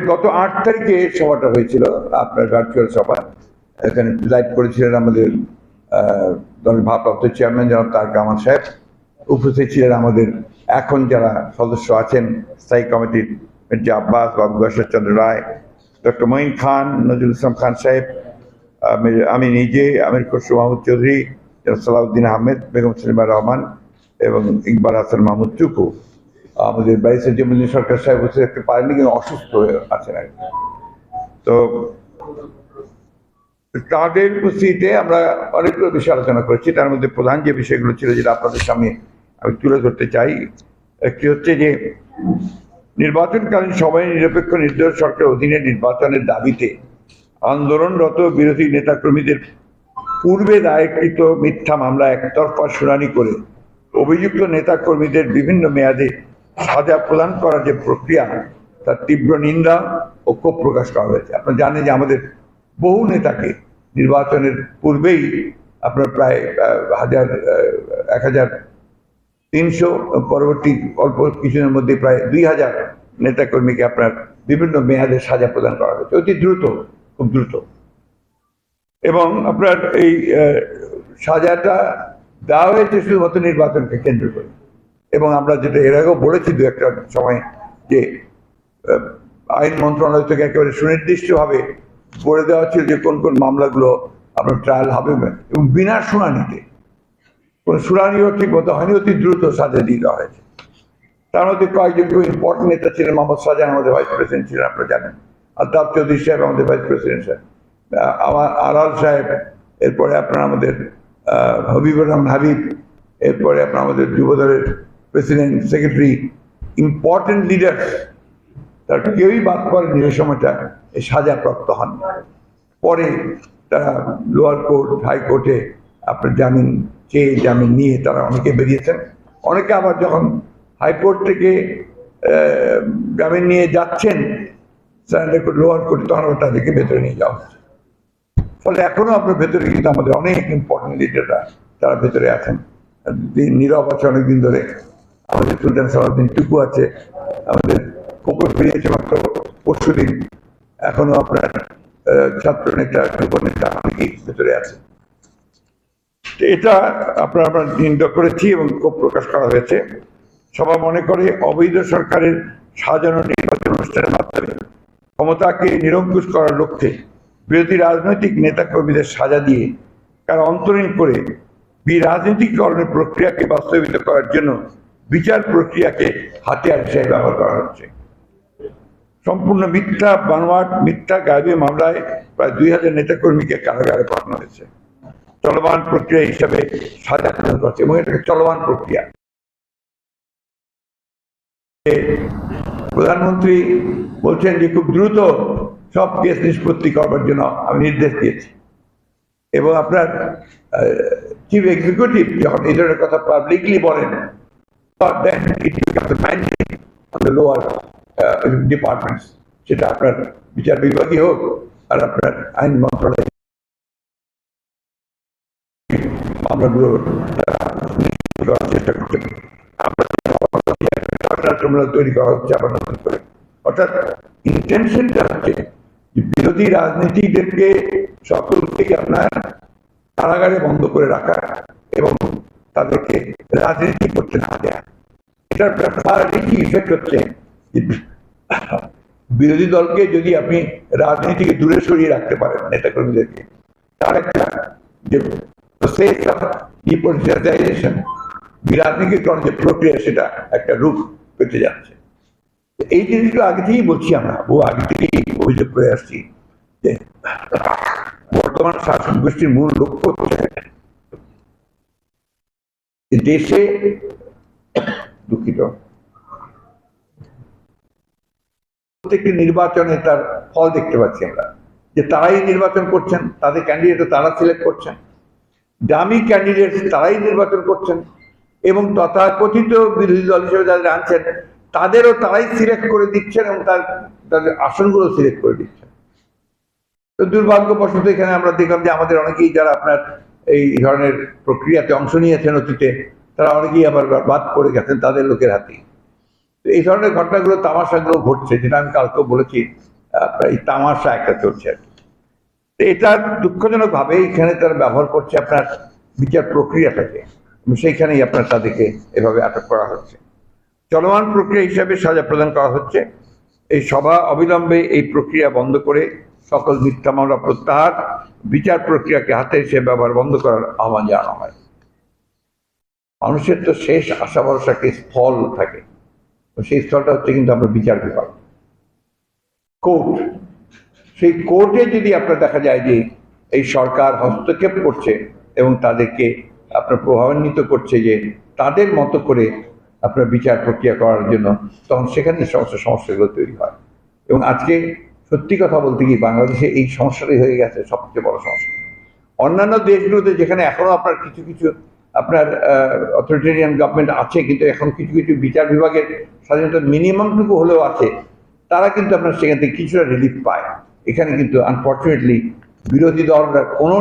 গত 8 তারিখে সভাটা হয়েছিল, আপনার ভার্চুয়াল সভা। এখানে লাইভ করেছিলেন আমাদের দলের ভারপ্রাপ্ত চেয়ারম্যান জনাব তারেক রহমান সাহেব। উপস্থিত ছিলেন আমাদের এখন যারা সদস্য আছেন স্থায়ী কমিটির, মির্জা আব্বাস, বাবু চন্দ্র রায়, ডক্টর মঈন খান, নজরুল ইসলাম খান সাহেব, আমি নিজে, আমির খসরু মাহমুদ চৌধুরী, সালাউদ্দিন আহমেদ, বেগম সেলিমা রহমান এবং ইকবাল হাসান মাহমুদ টুকু। আমাদের ব্যারিস্টার জমিউদ্দিন সরকার সাহেব বসে থাকতে পারেননি, কিন্তু অসুস্থ হয়ে আছেন আর কি। তো তাদের উপস্থিতিতে আমরা অনেকগুলো বিষয় আলোচনা করেছি। তার মধ্যে প্রধান যে বিষয়গুলো ছিল, যেটা আপনাদের সামনে আমি তুলে ধরতে চাই, একটি হচ্ছে যে নির্বাচনকালীন সময়ে নিরপেক্ষ নির্দলীয় সরকারের অধীনে নির্বাচনের দাবিতে আন্দোলনরত বিরোধী নেতাকর্মীদের পূর্বে দায়েরকৃত মিথ্যা মামলা একতরফা শুনানি করে অভিযুক্ত নেতাকর্মীদের বিভিন্ন মেয়াদে সাজা প্রদান করার যে প্রক্রিয়া, তার তীব্র নিন্দা ও ক্ষোভ প্রকাশ করা হয়েছে। আপনারা জানেন যে আমাদের বহু নেতাকে নির্বাচনের পূর্বেই আপনার প্রায় 1300, পরবর্তী অল্প কিছুদিনের মধ্যে প্রায় 2000 নেতাকর্মীকে আপনার বিভিন্ন মেয়াদে সাজা প্রদান করা হয়েছে, অতি দ্রুত, খুব দ্রুত। এবং আপনার এই সাজাটা দেওয়া হয়েছে শুধুমাত্র নির্বাচনকে কেন্দ্র করে। এবং আমরা যেটা এর আগেও বলেছি দু একটা সময়, যে আইন মন্ত্রণালয় থেকে একেবারে সুনির্দিষ্টভাবে বলে দেওয়া ছিল যে কোন কোন মামলাগুলো আপনার ট্রায়াল হবে, এবং বিনা শুনানিতে, কোনো শুনানিও ঠিক মতো হয়নি, অতি দ্রুত সাজা দিয়ে দেওয়া হয়েছে। তার মধ্যে কয়েকজন খুব ইম্পর্টেন্ট নেতা ছিলেন। মোহাম্মদ শাহজাহান আমাদের ভাইস প্রেসিডেন্ট ছিলেন, আপনারা জানেন। আলতাফ চৌধুরী সাহেব আমাদের ভাইস প্রেসিডেন্ট সাহেব, আমার আলাল সাহেব, এরপরে আপনার আমাদের হবিবুর রহমান হাবিব, এরপরে আপনার আমাদের যুবদলের প্রেসিডেন্ট, সেক্রেটারি, ইম্পর্টেন্ট লিডার্স, তার কেউই বাদ পড়েনি ওই সময়টা এই সাজাপ্রাপ্ত হন। পরে তারা লোয়ার কোর্ট, হাইকোর্টে আপনার জামিন চেয়ে জামিন নিয়ে তারা অনেকে বেরিয়েছেন। অনেকে আবার যখন হাইকোর্ট থেকে জামিন নিয়ে যাচ্ছেন লোয়ার কোর্টে, তখন আবার তাদেরকে ভেতরে নিয়ে যাওয়া হচ্ছে। ফলে এখনো আপনার ভেতরে কিন্তু আমাদের অনেক ইম্পর্টেন্ট লিডাররা তারা ভেতরে আছেন, নীরব আছে অনেকদিন ধরে। আমাদের সুলতান সালাউদ্দিন টুকু আছে, আমাদের কোকর ফিরিয়েছে মাত্র পরশুদিন। এখনো আপনার ছাত্র নেতা, যুব নেতা অনেকেই ভেতরে আছে। এটা আমরা নিন্দা করেছি এবং ক্ষোভ প্রকাশ করা হয়েছে। সবাই মনে করে অবৈধ সরকারের সাজানো নির্বাচন অনুষ্ঠানের মাধ্যমে ক্ষমতাকে নিরঙ্কুশ করার লক্ষ্যে বিরোধী রাজনৈতিক নেতাকর্মীদের সাজা দিয়ে তার অন্তরীণ করে রাজনীতিকরণের প্রক্রিয়াকে বাস্তবায়িত করার জন্য বিচার প্রক্রিয়াকে হাতিয়ার হিসেবে ব্যবহার করা হচ্ছে। সম্পূর্ণ মিথ্যা, বানোয়াট, মিথ্যা গায়েবী মামলায় প্রায় 2000 নেতাকর্মীকে কারাগারে পাঠানো হয়েছে। চলমান প্রক্রিয়া হিসাবে সাজা প্রদান করছে, এবং এটাকে চলমান প্রক্রিয়া। প্রধানমন্ত্রী বলছেন যে খুব দ্রুত সব কেস নিষ্পত্তি করবার জন্য আমি নির্দেশ দিয়েছি। এবং আপনার চিফ এক্সিকিউটিভ যখন এই ধরনের কথা পাবলিকলি বলেন, লোয়ার ডিপার্টমেন্টস, সেটা আপনার বিচার বিভাগই হোক আর আপনার আইন মন্ত্রণালয়, মামলাগুলো করার চেষ্টা করছেন। তৈরি করা হচ্ছে আবার নতুন করে। অর্থাৎ ইন্টেনশনটা হচ্ছে বিরোধী রাজনীতিদেরকে সকল থেকে আপনার কারাগারে বন্ধ করে রাখা এবং তাদেরকে রাজনীতি করতে না দেয়া। এটার কি ইফেক্ট হচ্ছে, বিরোধী দলকে যদি আপনি রাজনীতিকে দূরে সরিয়ে রাখতে পারেন, নেতাকর্মীদেরকে, তার একটা যে রাজনীতিকরণ যে প্রক্রিয়া, সেটা একটা রূপ পেতে যাচ্ছে। এই জিনিসগুলো আগে থেকেই বলছি, আমরা বহু আগে থেকেই অভিযোগ করে আসছি যে বর্তমান শাসক গোষ্ঠীর মূল লক্ষ্য হচ্ছে দেশে দুঃখিত প্রত্যেকটি নির্বাচনে তার ফল দেখতে পাচ্ছি আমরা, যে তারাই নির্বাচন করছেন, তাদের ক্যান্ডিডেট তারা সিলেক্ট করছেন, দামি ক্যান্ডিডেট তারাই নির্বাচন করছেন, এবং তথাকথিত বিরোধী দল হিসেবে যাদের আনছেন তাদেরও তারাই সিলেক্ট করে দিচ্ছেন এবং তাদের আসনগুলো সিলেক্ট করে দিচ্ছেন। তো দুর্ভাগ্যবশত এখানে আমরা দেখলাম যে আমাদের অনেকেই যারা আপনার এই ধরনের প্রক্রিয়াতে অংশ নিয়েছেন অতীতে, তারা অনেকেই আবার বাদ পড়ে গেছেন তাদের লোকের হাতে। তো এই ধরনের ঘটনাগুলো তামাশাগুলো ঘটছে, যেটা আমি কালকেও বলেছি, এই তামাশা একটা চলছে আর কি। তো এটা দুঃখজনক ভাবে এখানে তারা ব্যবহার করছে আপনার বিচার প্রক্রিয়াটাকে, সেইখানেই আপনার তাদেরকে এভাবে আটক করা হচ্ছে। চলমান প্রক্রিয়া হিসাবে সাজা প্রদান করা হচ্ছে। এই সভা অবিলম্বে এই প্রক্রিয়া বন্ধ করে সকল মিথ্যা মামলা প্রত্যাহার, বিচার প্রক্রিয়াকে হাতে এসে ব্যবহার বন্ধ করার আহ্বান জানানো হয়। মানুষের তো শেষ আশা ভরসাকে স্থল থাকে, সেই স্থলটা হচ্ছে কিন্তু আপনার বিচার বিভাগ, কোর্ট। সেই কোর্টে যদি আপনার দেখা যায় যে এই সরকার হস্তক্ষেপ করছে এবং তাদেরকে আপনার প্রভাবান্বিত করছে যে তাদের মতো করে আপনার বিচার প্রক্রিয়া করার জন্য, তখন সেখানেই সমস্যাগুলো তৈরি হয়। এবং আজকে সত্যি কথা বলতে কি, বাংলাদেশে এই সমস্যাটাই হয়ে গেছে সবচেয়ে বড় সমস্যা। অন্যান্য দেশগুলোতে যেখানে এখনো আপনার কিছু কিছু আপনার অথরিটেরিয়ান গভর্নমেন্ট আছে, কিন্তু এখন কিছু কিছু বিচার বিভাগের স্বাধীনতা মিনিমামটুকু হলেও আছে, তারা কিন্তু আপনার সেখান থেকে কিছুটা রিলিফ পায়। এখানে কিন্তু আনফর্চুনেটলি বিরোধী দলরা কোনো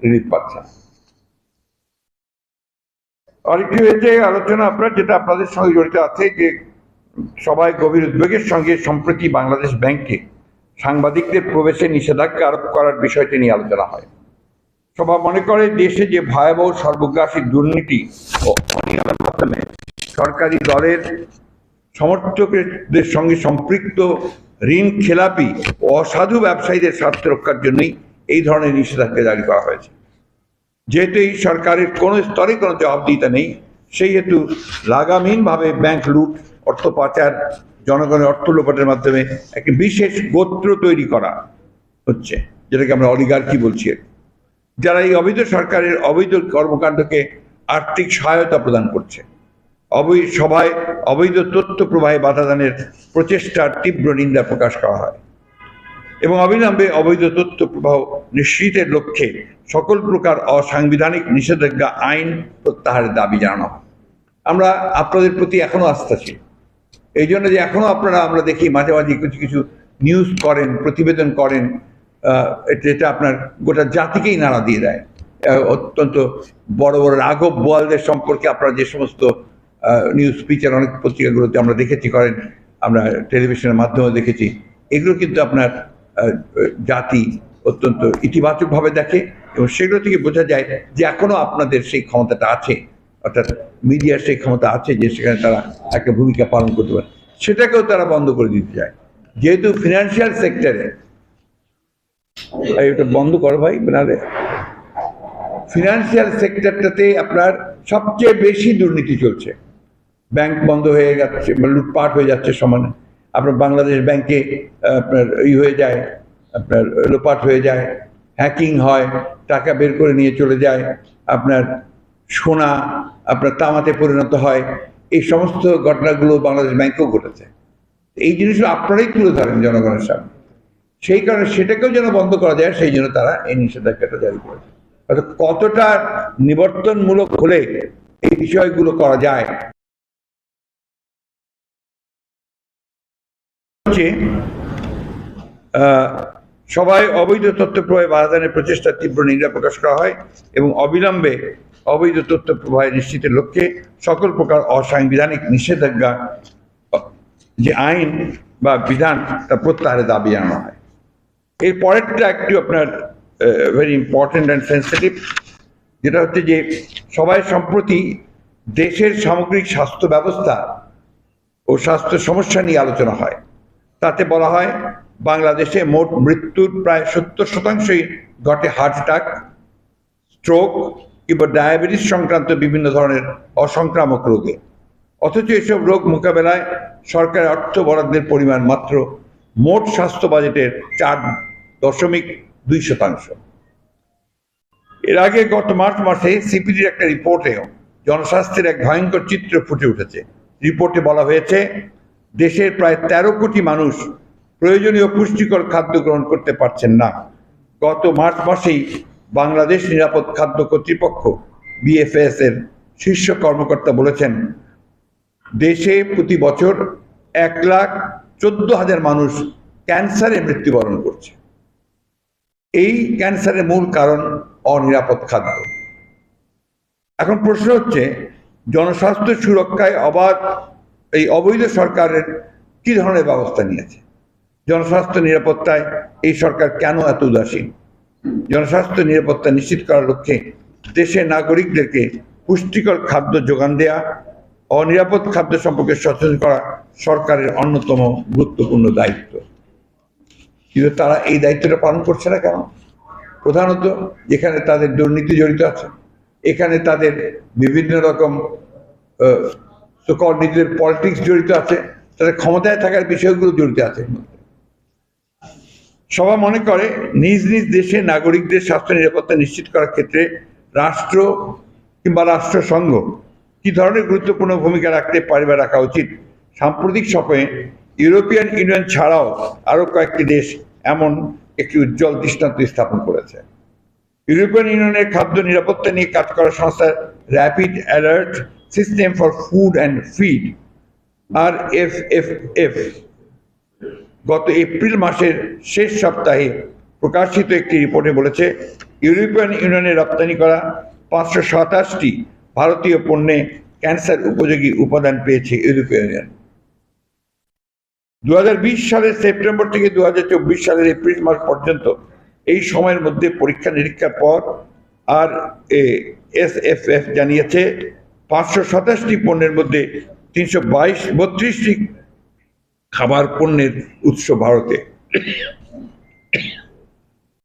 রিলিফ পাচ্ছে না। আরেকটি হয়েছে আলোচনা আপনার, যেটা আপনাদের সঙ্গে জড়িত আছে, যে সবাই গভীর উদ্বেগের সঙ্গে সম্প্রতি বাংলাদেশ ব্যাংকে সাংবাদিকদের প্রবেশে নিষেধাজ্ঞা আরোপ করার বিষয়টি নিয়ে আলোচনা হয়। সভা মনে করে দেশে যে ভয়াবহ সর্বগ্রাসী দুর্নীতি ও অনিয়মের মাধ্যমে সরকারি দলের সমর্থকদের সঙ্গে সম্পৃক্ত ঋণ খেলাপি ও অসাধু ব্যবসায়ীদের স্বার্থ রক্ষার জন্যই এই ধরনের নিষেধাজ্ঞা জারি করা হয়েছে। যেহেতু এই সরকারের কোনো স্তরে কোনো জবাবদিহিতা নেই, সেই হেতু লাগামহীনভাবে ব্যাংক লুট, অর্থ পাচার, জনগণের অর্থ লোপাটের মাধ্যমে একটি বিশেষ গোত্র তৈরি করা হচ্ছে, যেটাকে আমরা অলিগার্কি বলছি, যারা এই অবৈধ সরকারের অবৈধ কর্মকাণ্ডকে আর্থিক সহায়তা প্রদান করছে। সভায় অবৈধ তথ্য প্রবাহে বাধাদানের প্রচেষ্টার তীব্র নিন্দা প্রকাশ করা হয় এবং অবিলম্বে অবৈধ তথ্য প্রবাহ নিশ্চিতের লক্ষ্যে সকল প্রকার অসাংবিধানিক নিষেধাজ্ঞা আইন প্রত্যাহারের দাবি জানানো হয়। আমরা আপনাদের প্রতি এখনো আস্থাশীল, এই জন্য যে এখনো আপনারা, আমরা দেখি মাঝে মাঝে কিছু কিছু নিউজ করেন, প্রতিবেদন করেন, এটা আপনার গোটা জাতিকেই নাড়া দিয়ে দেয়। অত্যন্ত বড় বড় রাঘব বোয়ালদের সম্পর্কে আপনারা যে সমস্ত নিউজ পিকচার অনেক পত্রিকাগুলোতে আমরা দেখেছি করেন, আমরা টেলিভিশনের মাধ্যমে দেখেছি, এগুলো কিন্তু আপনার জাতি অত্যন্ত ইতিবাচকভাবে দেখে এবং সেগুলো থেকে বোঝা যায় যে এখনো আপনাদের সেই ক্ষমতাটা আছে, অর্থাৎ মিডিয়ার সেই ক্ষমতা আছে যে সেখানে তারা একটা ভূমিকা পালন করতে পারে, সেটাকেও তারা বন্ধ করে দিতে চায়। যেহেতু ফিনান্সিয়াল সেক্টরে, এটা বন্ধ করো ভাই, মানে ফিনান্সিয়াল সেক্টরটাতে আপনার সবচেয়ে বেশি দুর্নীতি চলছে। ব্যাংক বন্ধ হয়ে যাচ্ছে, লুটপাট হয়ে যাচ্ছে সমানে। আপনার বাংলাদেশ ব্যাংকে আপনার হয়ে যায়, আপনার লোপাট হয়ে যায়, হ্যাকিং হয়, টাকা বের করে নিয়ে চলে যায়, আপনার সোনা আপনার তামাতে পরিণত হয়। এই সমস্ত ঘটনাগুলো বাংলাদেশ ব্যাংকেও ঘটেছে। এই জিনিসগুলো আপনারাই তুলে ধরেন জনগণের সামনে, সেই কারণে সেটাকেও যেন বন্ধ করা যায়, সেই জন্য তারা এই নিষেধাজ্ঞাটা জারি করেছে। অর্থাৎ কতটা নিবর্তনমূলক হলে এই বিষয়গুলো করা যায়। সবাই অবৈধ তথ্য প্রবাহে বাধাদানের প্রচেষ্টার তীব্র নিন্দা প্রকাশ করা হয় এবং অবিলম্বে অবৈধ তথ্য প্রবাহে নিশ্চিতের লক্ষ্যে সকল প্রকার অসাংবিধানিক নিষেধাজ্ঞা যে আইন বা বিধান তা প্রত্যাহারের দাবি জানানো হয়। এর পরেরটা একটু আপনার ভেরি ইম্পর্টেন্ট অ্যান্ড সেন্সিটিভ, যেটা হচ্ছে যে সবাই সম্প্রতি দেশের সামগ্রিক স্বাস্থ্য ব্যবস্থা ও স্বাস্থ্য সমস্যা নিয়ে আলোচনা হয়। তাতে বলা হয় বাংলাদেশে মোট মৃত্যুর প্রায় 70% ঘটে হার্ট অ্যাটাক, স্ট্রোক কিংবা ডায়াবেটিস সংক্রান্ত বিভিন্ন ধরনের অসংক্রামক রোগে। অথচ এসব রোগ মোকাবেলায় সরকারের অর্থ বরাদ্দের পরিমাণ মাত্র মোট স্বাস্থ্য বাজেটের 4.2%। এর আগে গত মার্চ মাসে সিপিডির একটা রিপোর্টেও জনস্বাস্থ্যের এক ভয়ঙ্কর চিত্র ফুটে উঠেছে। রিপোর্টে বলা হয়েছে দেশের প্রায় 13 কোটি মানুষ প্রয়োজনীয় পুষ্টিকর খাদ্য গ্রহণ করতে পারছেন না। গত মার্চ মাসেই বাংলাদেশ নিরাপদ খাদ্য কর্তৃপক্ষ বিএফএস এর শীর্ষ কর্মকর্তা বলেছেন দেশে প্রতি বছর 1,14,000 মানুষ ক্যান্সারে মৃত্যুবরণ করছে। এই ক্যান্সারের মূল কারণ অনিরাপদ খাদ্য। এখন প্রশ্ন হচ্ছে, জনস্বাস্থ্য সুরক্ষায় অবাধ এই অবৈধ সরকারের কি ধরনের ব্যবস্থা নিয়েছে? জনস্বাস্থ্য নিরাপত্তায় এই সরকার কেন এত উদাসীন? জনস্বাস্থ্য নিরাপত্তা নিশ্চিত করার লক্ষ্যে দেশের নাগরিকদেরকে পুষ্টিকর খাদ্য যোগান দেয়া, অনিরাপদ খাদ্য সম্পর্কে সচেতন করা সরকারের অন্যতম গুরুত্বপূর্ণ দায়িত্ব। কিন্তু তারা এই দায়িত্বটা পালন করছে না কেন? প্রধানত যেখানে তাদের দুর্নীতি জড়িত আছে, এখানে তাদের বিভিন্ন রকম নিজেদের পলিটিক্স জড়িত আছে, তাদের ক্ষমতায় থাকার বিষয়গুলো জড়িত আছে। সবাই মনে করে নিজ নিজ দেশে নাগরিকদের স্বাস্থ্য নিরাপত্তা নিশ্চিত করার ক্ষেত্রে রাষ্ট্র কিংবা রাষ্ট্রসংঘ কি ধরনের গুরুত্বপূর্ণ ভূমিকা রাখতে পারে বা রাখা উচিত। সাম্প্রতিক সময়ে ইউরোপিয়ান ইউনিয়ন ছাড়াও আরো কয়েকটি দেশ এমন একটি উজ্জ্বল দৃষ্টান্ত স্থাপন করেছে। ইউরোপিয়ান ইউনিয়নের খাদ্য নিরাপত্তা নিয়ে কাজ করা সংস্থা rapid alert system for food and feed RFFF গত এপ্রিল মাসের শেষ সপ্তাহে প্রকাশিত একটি রিপোর্টে বলেছে, ইউরোপিয়ান ইউনিয়নে রপ্তানি করা 527টি ভারতীয় পণ্যে ক্যান্সার উপযোগী উপাদান পেয়েছে ইউরোপিয়ান ইউনিয়ন। 2020 সালের সেপ্টেম্বর থেকে 2024 সালের এপ্রিল মাস পর্যন্ত এই সময়ের মধ্যে পরীক্ষা নিরীক্ষার পর RFFF জানিয়েছে 527টি পণ্যের মধ্যে 332টি খাবার পণ্যের উৎস ভারতে।